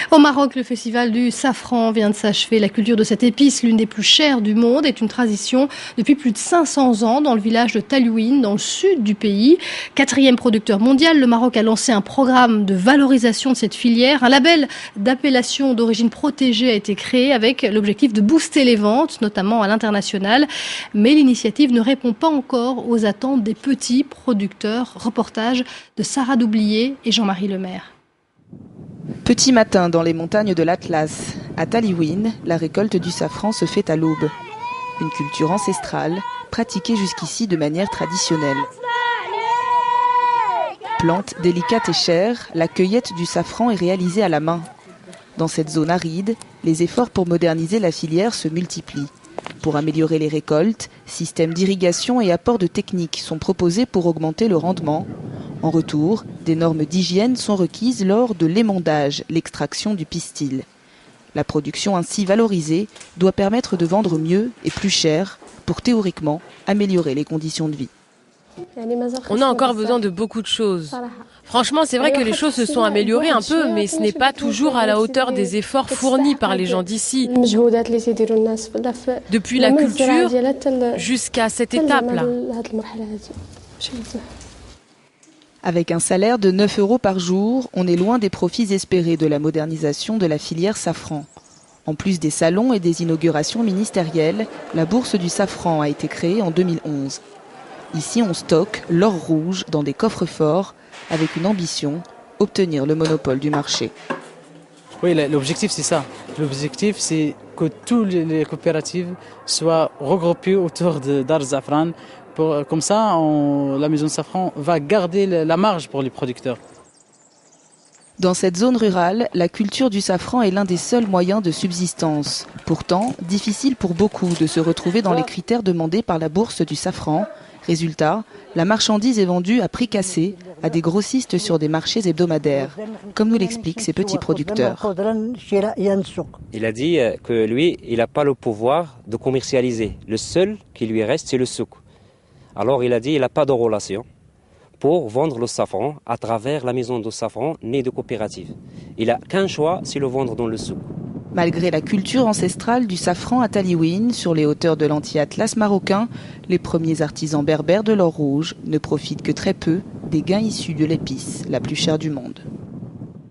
Au Maroc, le festival du safran vient de s'achever. La culture de cette épice, l'une des plus chères du monde, est une tradition depuis plus de 500 ans dans le village de Talouine, dans le sud du pays. 4e producteur mondial, le Maroc a lancé un programme de valorisation de cette filière. Un label d'appellation d'origine protégée a été créé avec l'objectif de booster les ventes, notamment à l'international. Mais l'initiative ne répond pas encore aux attentes des petits producteurs. Reportage de Sarah Doublier et Jean-Marie Lemaire. Petit matin dans les montagnes de l'Atlas. À Talouine, la récolte du safran se fait à l'aube. Une culture ancestrale, pratiquée jusqu'ici de manière traditionnelle. Plante délicate et chère, la cueillette du safran est réalisée à la main. Dans cette zone aride, les efforts pour moderniser la filière se multiplient. Pour améliorer les récoltes, systèmes d'irrigation et apports de techniques sont proposés pour augmenter le rendement. En retour, des normes d'hygiène sont requises lors de l'émondage, l'extraction du pistil. La production ainsi valorisée doit permettre de vendre mieux et plus cher pour théoriquement améliorer les conditions de vie. On a encore besoin de beaucoup de choses. Franchement, c'est vrai que les choses se sont améliorées un peu, mais ce n'est pas toujours à la hauteur des efforts fournis par les gens d'ici. Depuis la culture jusqu'à cette étape-là. Avec un salaire de 9 € par jour, on est loin des profits espérés de la modernisation de la filière safran. En plus des salons et des inaugurations ministérielles, la bourse du safran a été créée en 2011. Ici, on stocke l'or rouge dans des coffres forts avec une ambition, obtenir le monopole du marché. Oui, l'objectif c'est ça. L'objectif c'est que toutes les coopératives soient regroupées autour d'Ar Zafran. Comme ça, la maison de safran va garder la marge pour les producteurs. Dans cette zone rurale, la culture du safran est l'un des seuls moyens de subsistance. Pourtant, difficile pour beaucoup de se retrouver dans les critères demandés par la bourse du safran. Résultat, la marchandise est vendue à prix cassé à des grossistes sur des marchés hebdomadaires, comme nous l'expliquent ces petits producteurs. Il a dit que lui, il n'a pas le pouvoir de commercialiser. Le seul qui lui reste, c'est le souk. Alors il a dit qu'il n'a pas de relation pour vendre le safran à travers la maison de safran née de coopérative. Il n'a qu'un choix, c'est le vendre dans le souk. Malgré la culture ancestrale du safran à Talouine, sur les hauteurs de l'anti-Atlas marocain, les premiers artisans berbères de l'or rouge ne profitent que très peu des gains issus de l'épice la plus chère du monde.